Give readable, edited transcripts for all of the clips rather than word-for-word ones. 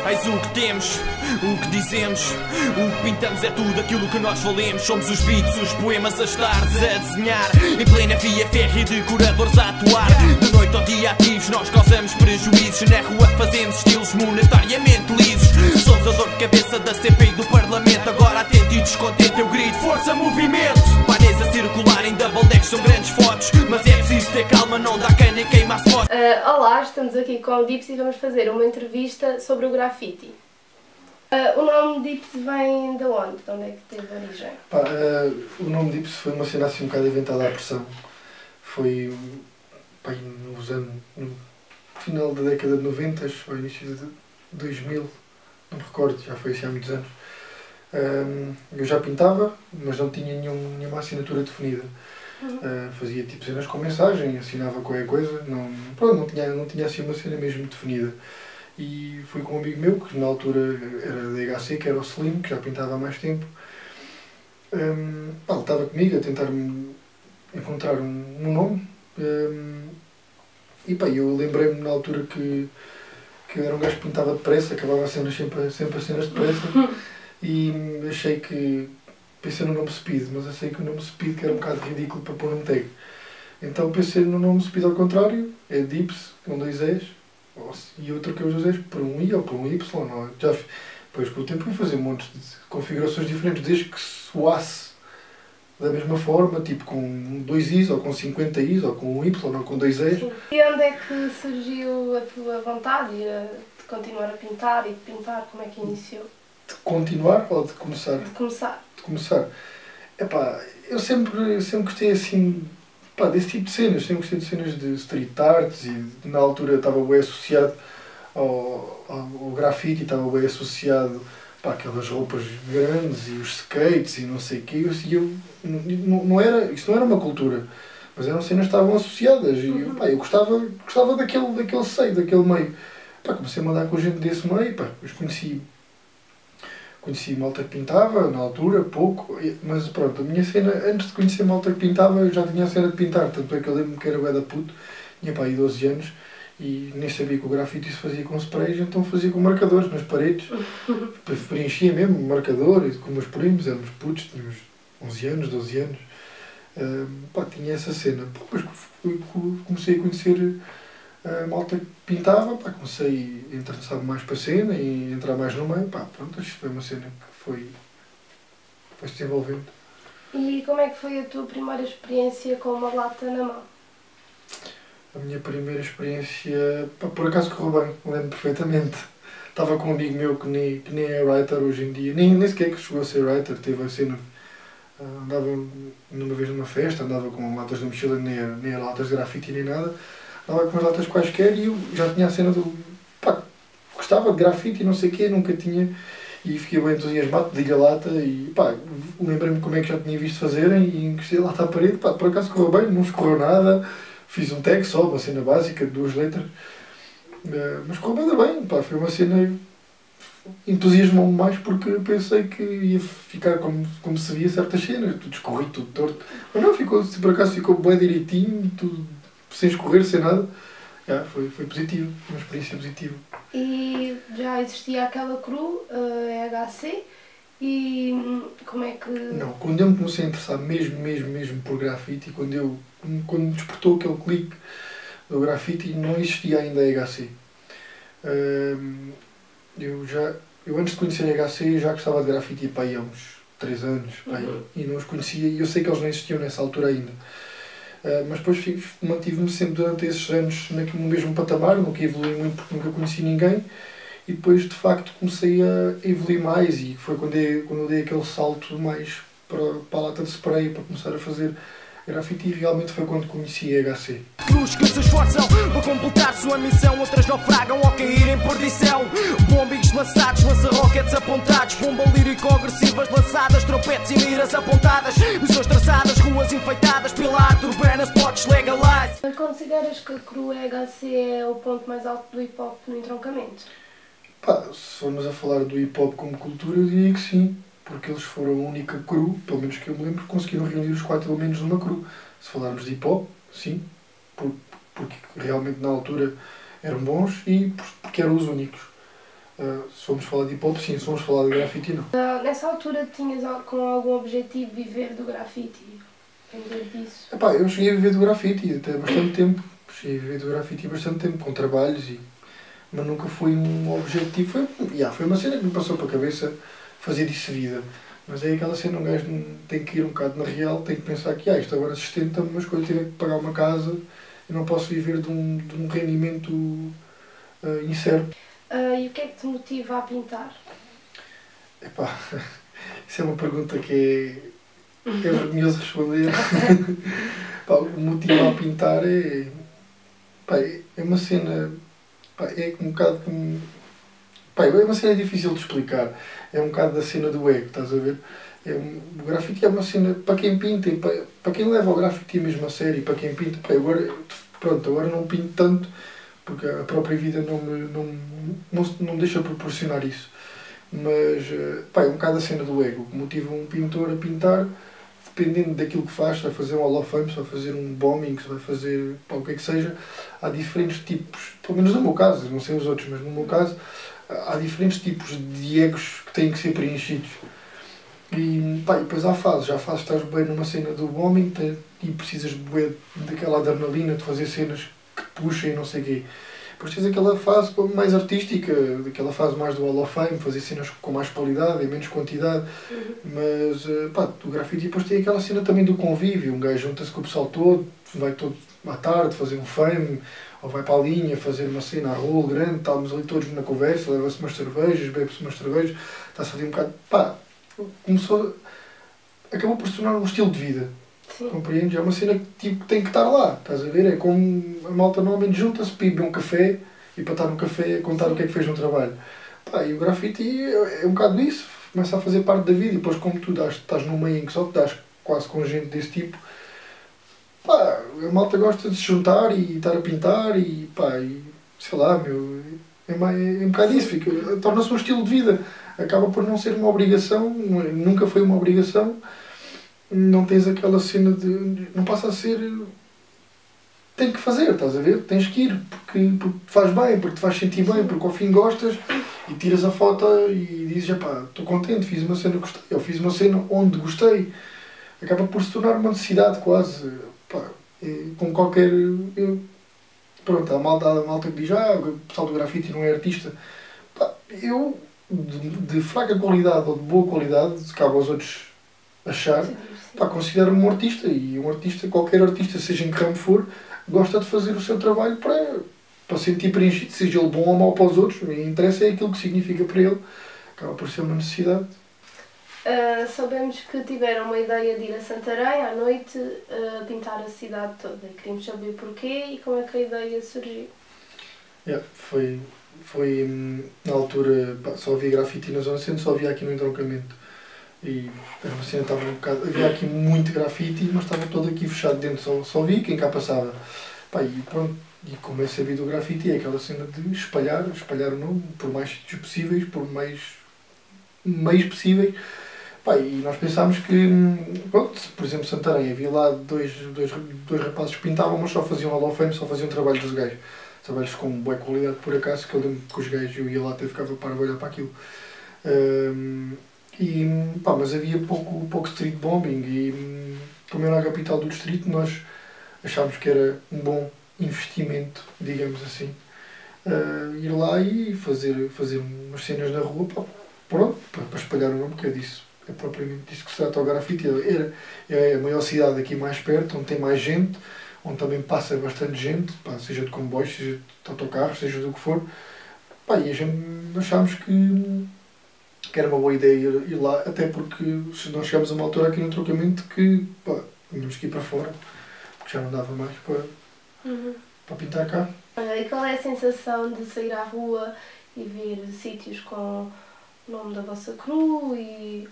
És o que temos, o que dizemos, o que pintamos é tudo aquilo que nós valemos. Somos os beats, os poemas, as tardes a desenhar, em plena via férrea de curadores a atuar. De noite ao dia ativos nós causamos prejuízos, na rua fazemos estilos monetariamente lisos. Somos a dor de cabeça da CPI do Parlamento. Agora atento e descontente eu grito: força, movimento! Painéis a circular em double deck são grandes fotos, mas é preciso ter calma, não dá cana e queima as fotos. Olá, estamos aqui com o Dips e vamos fazer uma entrevista sobre o grafite. O nome Dips vem de onde? De onde é que teve origem? O nome Dips foi uma cena assim um bocado inventada à pressão. Foi no final da década de 90 ou início de 2000, não me recordo, já foi assim há muitos anos. Eu já pintava, mas não tinha nenhuma assinatura definida. Fazia tipo cenas com mensagem, assinava qualquer coisa, não tinha assim uma cena mesmo definida. E fui com um amigo meu, que na altura era da HC, que era o Slim, que já pintava há mais tempo. Ele estava comigo a tentar encontrar um nome. Eu lembrei-me na altura que eu era um gajo que pintava depressa, acabava sempre as cenas depressa. E achei que... pensei no nome Speed, mas achei que o nome Speed que era um bocado ridículo para pôr num tag. Então pensei no nome Speed ao contrário, é Dips, com 2 Es, e outro que eu usei por um I ou por um Y. Não. Depois com o tempo fui fazer montes de configurações diferentes, desde que soasse da mesma forma, tipo com 2 Is, ou com 50 Is, ou com um Y, ou com 2 Es. E onde é que surgiu a tua vontade de continuar a pintar e de pintar? Como é que iniciou? De continuar ou de começar? De começar. De começar. Eu sempre gostei assim, desse tipo de cenas. Sempre gostei de cenas de street arts e na altura estava bem associado ao grafite, estava bem associado aquelas roupas grandes e os skates e não sei o quê. Isto não era uma cultura, mas eram cenas que estavam associadas e eu gostava daquele seio, daquele meio. Comecei a mandar com gente desse meio, depois conheci malta que pintava, na altura, pouco, mas pronto, a minha cena, antes de conhecer malta que pintava, eu já tinha a cena de pintar, tanto é que eu lembro-me que era bué da puto, tinha aí 12 anos, e nem sabia que o grafite se fazia com sprays, então fazia com marcadores nas paredes, preenchia mesmo marcador, e com meus primos, éramos putos, tínhamos 11 anos, 12 anos, tinha essa cena. Depois comecei a conhecer a malta que pintava, comecei a interessar mais para a cena e entrar mais no meio, pronto, isto foi uma cena que foi se desenvolvendo. E como é que foi a tua primeira experiência com uma lata na mão? A minha primeira experiência, por acaso correu bem, lembro perfeitamente. Estava com um amigo meu que nem é writer hoje em dia, nem sequer que chegou a ser writer, teve a cena, andava numa vez numa festa, andava com latas de mochila, nem era latas de grafite nem nada. Andava com as latas quaisquer e eu já tinha a cena do... gostava de grafite e não sei o quê, nunca tinha... E fiquei bem entusiasmado, pedi a lata e lembrei-me como é que já tinha visto fazerem e encostei a lata à parede. Por acaso correu bem, não escorreu nada, fiz um tag só, uma cena básica de 2 letras. Mas correu bem, foi uma cena... entusiasmou-me mais porque pensei que ia ficar como se via certas cenas, tudo escorrido, tudo torto. Mas não, por acaso ficou bem direitinho, tudo... sem escorrer, sem nada. Foi positivo, uma experiência positiva. E já existia aquela cru, HC, e como é que... Não, quando eu me comecei a interessar mesmo por grafite, quando me despertou aquele clique do grafite, não existia ainda a HC. Eu antes de conhecer a HC já gostava de grafite há uns 3 anos, e não os conhecia, e eu sei que eles não existiam nessa altura ainda. Mas depois mantive-me sempre durante esses anos no mesmo patamar, nunca evolui muito porque nunca conheci ninguém, e depois de facto comecei a evoluir mais e foi quando eu dei aquele salto mais para a lata de spray para começar a fazer grafite e realmente foi quando conheci a HC. Cruz que se esforçam para completar sua missão, outras naufragam ao cair em perdição. Bombings lançados, lança-rockets apontados, bomba lírico-agressivas lançadas, trompetes e miras apontadas, missões traçadas, ruas enfeitadas pela arte urbana, spots legalize. Consideras que a cru HC é o ponto mais alto do hip-hop no entroncamento? Se formos a falar do hip-hop como cultura, eu diria que sim. Porque eles foram a única cru, pelo menos que eu me lembro, que conseguiram reunir os 4 elementos numa cru. Se falarmos de hip-hop, sim, porque realmente na altura eram bons e porque eram os únicos. Se formos falar de hip hop, sim. Se formos falar de grafite, não. Nessa altura tinhas com algum objetivo viver do grafite? Viver disso? Epá, eu cheguei a viver do grafite até bastante tempo. Cheguei a viver do grafite bastante tempo, com trabalhos, mas nunca foi um objetivo. Foi uma cena que me passou para a cabeça fazer disso vida. Mas é aquela cena, um gajo tem que ir um bocado na real, tem que pensar que isto agora sustenta-me, mas quando eu tiver que pagar uma casa, eu não posso viver de um rendimento incerto. E o que é que te motiva a pintar? Epá, isso é uma pergunta que é vergonhoso responder. Pá, o motivo a pintar é uma cena, é um bocado como... Pá, é uma cena difícil de explicar. É um bocado da cena do ego, estás a ver? O grafite é uma cena para quem pinta, e para quem leva o grafite mesmo a sério, para quem pinta. Pá, agora não pinto tanto, porque a própria vida não deixa proporcionar isso. Mas é um bocado a cena do ego. O que motiva um pintor a pintar, dependendo daquilo que faz, se vai fazer um Hall of Fame, se vai fazer um bombing, se vai fazer o que é que seja, há diferentes tipos, pelo menos no meu caso, não sei os outros, mas no meu caso, há diferentes tipos de egos que têm que ser preenchidos. E depois há fases que estás bem numa cena do bombing e precisas daquela adrenalina de fazer cenas que te puxem e não sei o quê. Depois tens aquela fase mais artística, aquela fase mais do Hall of Fame, fazer cenas com mais qualidade e menos quantidade. Mas o grafite depois tem aquela cena também do convívio, um gajo junta-se com o pessoal todo, vai todo à tarde fazer um fame, ou vai para a linha fazer uma cena à rua grande, estamos ali todos na conversa, leva-se umas cervejas, bebe-se umas cervejas, está-se ali um bocado... acabou por se tornar um estilo de vida. Sim. Compreendes? É uma cena que tem que estar lá, estás a ver? É como a malta normalmente junta-se para beber um café e para estar no café a contar o que é que fez no trabalho. E o grafite é um bocado isso, começa a fazer parte da vida e depois como tu estás num meio em que só te dás quase com gente desse tipo, a malta gosta de se juntar e estar a pintar e sei lá, é um bocado isso, torna-se um estilo de vida, acaba por não ser uma obrigação, nunca foi uma obrigação. Não tens aquela cena de... Não passa a ser... Tem que fazer, estás a ver? Tens que ir, porque te faz bem, porque te faz sentir bem, porque ao fim gostas e tiras a foto e dizes, estou contente, fiz uma cena que gostei, ou fiz uma cena onde gostei. Acaba por se tornar uma necessidade quase, com qualquer... Pronto, há malta que diz, o pessoal do grafite não é artista. Eu, de fraca qualidade ou de boa qualidade, se cabe aos outros achar, considero-me um artista, e um artista, qualquer artista, seja em que ramo for, gosta de fazer o seu trabalho para sentir preenchido, seja ele bom ou mau para os outros, o que interessa é aquilo que significa para ele, acaba por ser uma necessidade. Sabemos que tiveram uma ideia de ir a Santarém à noite pintar a cidade toda, queríamos saber porquê e como é que a ideia surgiu. Foi na altura, só havia grafite na zona centro, só havia aqui no entroncamento. E era uma cena, estava um bocado, havia aqui muito grafite, mas estava todo aqui fechado dentro, só via quem cá passava. E pronto, e como é sabido o grafite, é aquela cena de espalhar o nome por mais sítios possíveis, por mais meios possíveis. E nós pensámos que, pronto, por exemplo, Santarém, havia lá dois rapazes que pintavam, mas só faziam Hall of Fame, só faziam trabalhos dos gajos. Trabalhos com boa qualidade, por acaso, que eu lembro que os gajos, eu ia lá até ficava para olhar para aquilo. Mas havia pouco street bombing e como era a capital do distrito nós achámos que era um bom investimento, digamos assim, ir lá e fazer umas cenas na rua para espalhar o nome, que é propriamente disso que se trata o grafite. É a maior cidade aqui mais perto, onde tem mais gente, onde também passa bastante gente, seja de comboios, seja de autocarros, seja do que for, e a gente achámos que era uma boa ideia ir lá, até porque nós chegámos a uma altura aqui no entroncamento que tínhamos que ir para fora, porque já não dava mais para pintar cá. E qual é a sensação de sair à rua e ver sítios com o nome da vossa crew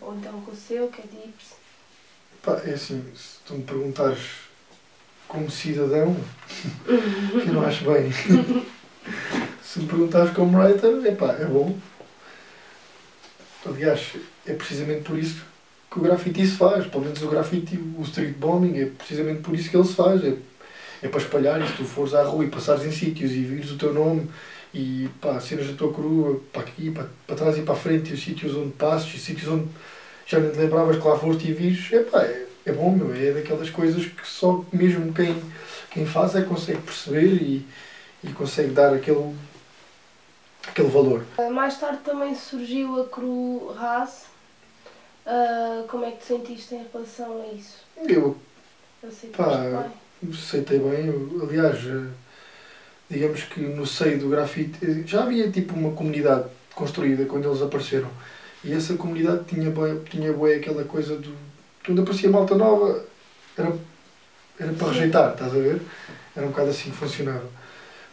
ou então com o seu, que é Dips? É assim, se tu me perguntares como cidadão, eu não acho bem. Se me perguntares como writer, é bom. Aliás, é precisamente por isso que o grafite se faz, pelo menos o grafite, o street bombing, é precisamente por isso que ele se faz, é para espalhar, e se tu fores à rua e passares em sítios e vires o teu nome e pá, cenas da tua crua, para aqui, para trás e para a frente, e os sítios onde passes, e sítios onde já nem te lembravas que lá foste e vires, é bom, meu, é daquelas coisas que só mesmo quem faz é que consegue perceber e consegue dar aquele valor. Mais tarde também surgiu a Cru Ras. Como é que te sentiste em relação a isso? Eu Aceitaste bem? aceitei bem, aliás, digamos que no seio do grafite já havia tipo uma comunidade construída quando eles apareceram, e essa comunidade tinha bué aquela coisa do... Quando aparecia malta nova, era para rejeitar, estás a ver? Era um bocado assim que funcionava.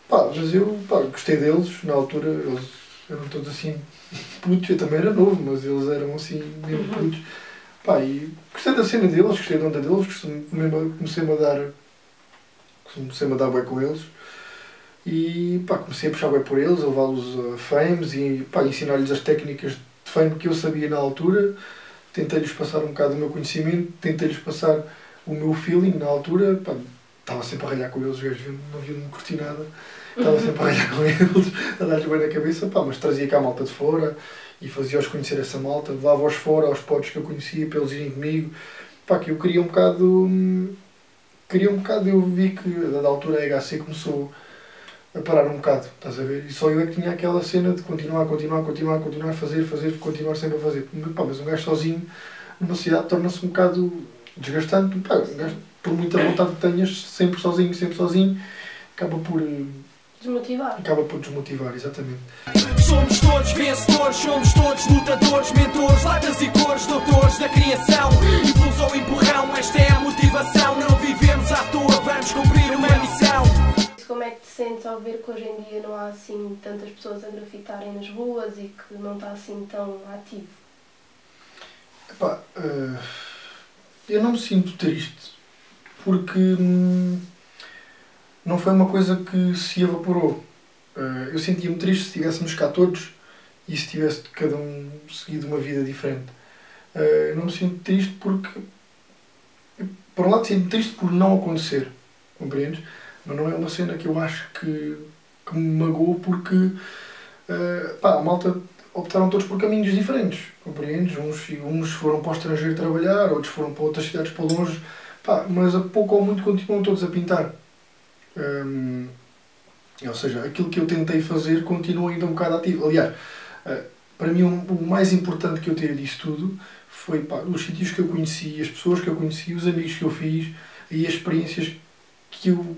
Mas eu gostei deles, na altura eles eram todos assim putos, eu também era novo, mas eles eram assim mesmo putos. E gostei da cena deles, gostei da onda deles, comecei-me a dar bem com eles. E comecei a puxar bem por eles, a levá-los a fames e ensinar-lhes as técnicas de fame que eu sabia na altura. Tentei-lhes passar um bocado do meu conhecimento, tentei-lhes passar o meu feeling na altura. Estava sempre a ralhar com eles, os gajos não haviam de me curtir nada. Estava sempre a ralhar com eles, a dar-lhes bem na cabeça, mas trazia cá a malta de fora e fazia-os conhecer essa malta, levava-os fora aos potes que eu conhecia para eles irem comigo. Que eu queria um bocado, eu vi que a dada altura a HC começou a parar um bocado, estás a ver? E só eu é que tinha aquela cena de continuar a fazer, continuar sempre a fazer. Mas um gajo sozinho numa cidade torna-se um bocado desgastante. Um gajo, por muita vontade que tenhas, sempre sozinho, acaba por desmotivar, exatamente. Somos todos vencedores, somos todos lutadores, mentores, latas e cores, doutores da criação. Impulso ou empurrão, esta é a motivação. Não vivemos à toa, vamos cumprir uma missão. Como é que te sentes ao ver que hoje em dia não há assim tantas pessoas a grafitarem nas ruas e que não está assim tão ativo? Eu não me sinto triste, porque não foi uma coisa que se evaporou. Eu sentia-me triste se estivéssemos cá todos e se tivesse cada um seguido uma vida diferente. Eu não me sinto triste porque, por um lado, sinto-me triste por não acontecer, compreendes? Mas não é uma cena que eu acho que me magoou, porque a malta optaram todos por caminhos diferentes, compreendes? Uns foram para o estrangeiro trabalhar, outros foram para outras cidades para longe, mas a pouco ou muito continuam todos a pintar. Ou seja, aquilo que eu tentei fazer continua ainda um bocado ativo. Aliás, para mim o mais importante que eu tirei disso tudo foi os sítios que eu conheci, as pessoas que eu conheci, os amigos que eu fiz e as experiências que eu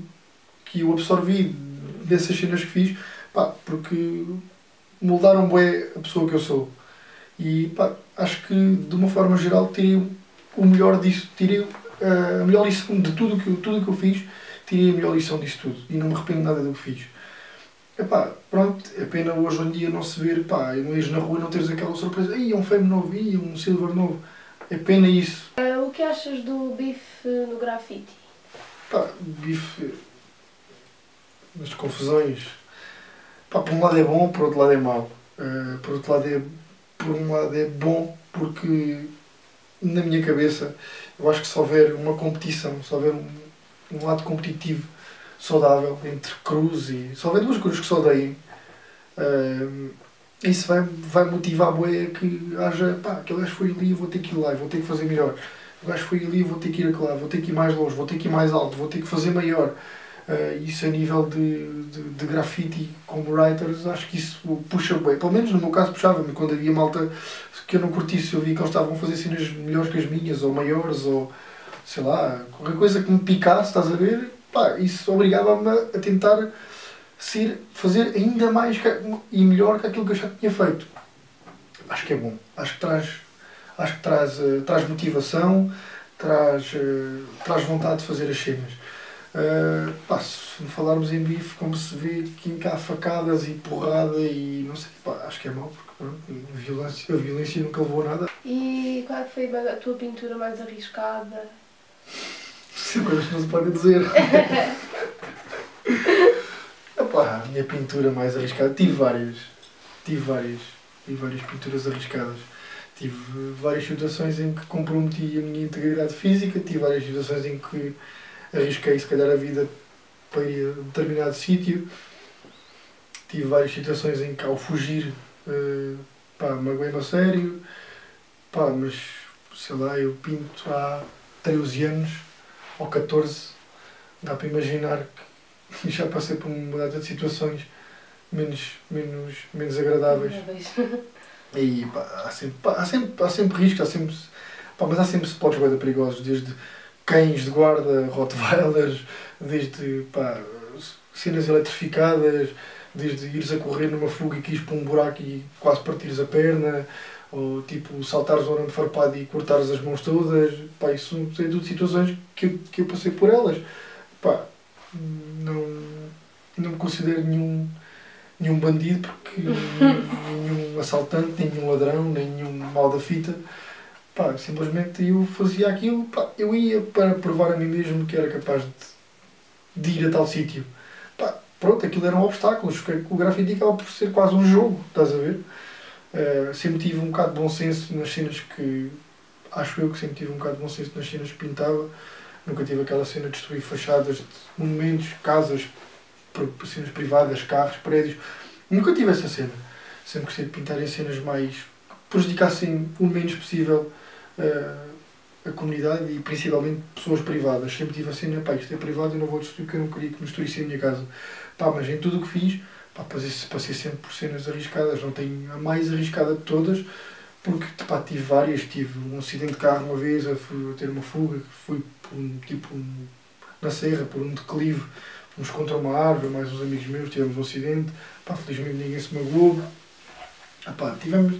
absorvi dessas cenas que fiz, porque moldaram bem a pessoa que eu sou. E acho que de uma forma geral tirei o melhor disso, tirei a melhor lição de tudo que eu fiz, tirei a melhor lição disso tudo e não me arrependo nada do que fiz. Pronto, é pena hoje em dia não se ver, não ires na rua e não teres aquela surpresa, é um fame novo, um silver novo, é pena isso. O que achas do bife no grafite? Bife, as confusões, por um lado é bom, por outro lado é mau. Por um lado é bom porque na minha cabeça eu acho que se houver uma competição, se houver um lado competitivo saudável entre cruz e se houver duas cruzes que se odeiem, isso vai motivar a boia que haja, aquele gajo foi ali, vou ter que ir lá, vou ter que fazer melhor. O gajo foi ali, vou ter que ir lá, vou ter que ir mais longe, vou ter que ir mais alto, vou ter que fazer maior. Isso a nível de grafite como writers, acho que isso puxa bem. Pelo menos no meu caso puxava-me, quando havia malta que eu não curtisse, eu vi que eles estavam a fazer cenas melhores que as minhas, ou maiores, ou sei lá, qualquer coisa que me picasse, estás a ver? Isso obrigava-me a tentar fazer ainda mais e melhor que aquilo que eu já tinha feito. Acho que é bom, acho que traz motivação, traz vontade de fazer as cenas. Se falarmos em bife, como se vê que há facadas e porrada e não sei, acho que é mau, porque a violência nunca levou a nada. E qual foi a tua pintura mais arriscada? São coisas que não se podem dizer. A minha pintura mais arriscada, tive várias pinturas arriscadas. Tive várias situações em que comprometi a minha integridade física, tive várias situações em que arrisquei se calhar a vida para ir a determinado sítio. tive várias situações em que ao fugir, pá, magoei-me a sério, pá, mas sei lá, eu pinto há 13 anos ou 14, dá para imaginar que já passei por uma data de situações menos agradáveis. E pá, há sempre riscos, mas há sempre spots bem perigosos, desde cães de guarda, rottweilers, desde pá, cenas eletrificadas, desde ires a correr numa fuga e quis para um buraco e quase partires a perna, ou tipo saltares ao arame farpado e cortares as mãos todas. Pá, isso são tudo situações que eu passei por elas. Pá, não me considero nenhum bandido, porque nenhum assaltante, nenhum ladrão, nenhum mal da fita. Pá, simplesmente eu fazia aquilo, pá, eu ia para provar a mim mesmo que era capaz de ir a tal sítio. Pá, pronto, aquilo eram obstáculos, o grafite acaba por ser quase um jogo, estás a ver? Sempre tive um bocado de bom senso nas cenas que... Acho eu que sempre tive um bocado de bom senso nas cenas que pintava. Nunca tive aquela cena de destruir fachadas de monumentos, casas, cenas privadas, carros, prédios. Nunca tive essa cena. Sempre gostei de pintar em cenas mais... prejudicassem o menos possível a comunidade e principalmente pessoas privadas. Sempre tive a cena, pá, isto é privado, eu não vou destruir porque eu não queria que me destruísse a minha casa. Pá, mas em tudo o que fiz, pá, passei sempre por cenas arriscadas. Não tenho a mais arriscada de todas, porque pá, tive várias. Tive um acidente de carro uma vez, fui a ter uma fuga, fui por na serra, por um declive, fomos contra uma árvore, mais uns amigos meus, tivemos um acidente, pá, felizmente ninguém se magoou.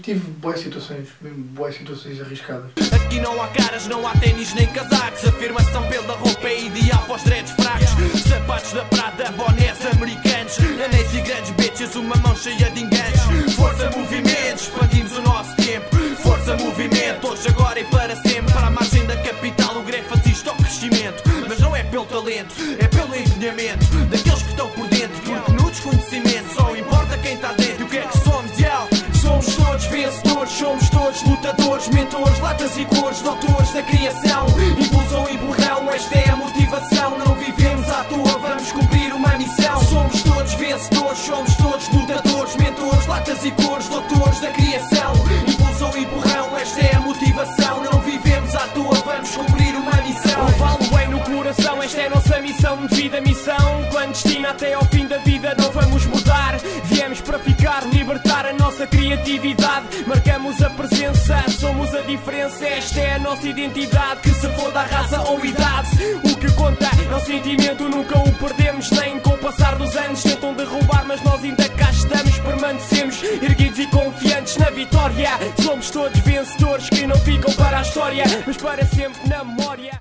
Tive boas situações, mesmo boas situações arriscadas. Aqui não há caras, não há ténis nem casacos. Afirmação pela roupa é ideal para os dreads fracos. Sapatos da Prada, bonés americanos, anéis e grandes bitches, uma mão cheia de enganos. Força, movimento, expandimos o nosso tempo. Força, movimento, hoje, agora e para sempre. Para a margem da capital o greve assiste ao crescimento. Mas não é pelo talento, é pelo empenhamento daqueles que estão por dentro. Porque no desconhecimento só importa quem está dentro. E o que é que somos, somos todos vencedores, somos todos lutadores, mentores, latas e cores, doutores da criação. Impulsão e borrão, esta é a motivação. Não vivemos à toa, vamos cumprir uma missão. Somos todos vencedores, somos todos lutadores, mentores, latas e cores, doutores da criação. Impulsão e borrão, esta é a motivação. Não vivemos à toa, vamos cumprir uma missão. Levá-lo bem no coração, esta é a nossa missão de vida, missão clandestina até ao fim da vida. Não vamos mudar, viemos para ficar, libertar a nossa criatividade. Marcamos a presença, somos a diferença. Esta é a nossa identidade, que se for da raça ou idade. O que conta é o sentimento, nunca o perdemos. Nem com o passar dos anos tentam derrubar, mas nós ainda cá estamos. Permanecemos erguidos e confiantes na vitória. Somos todos vencedores que não ficam para a história, mas para sempre na memória.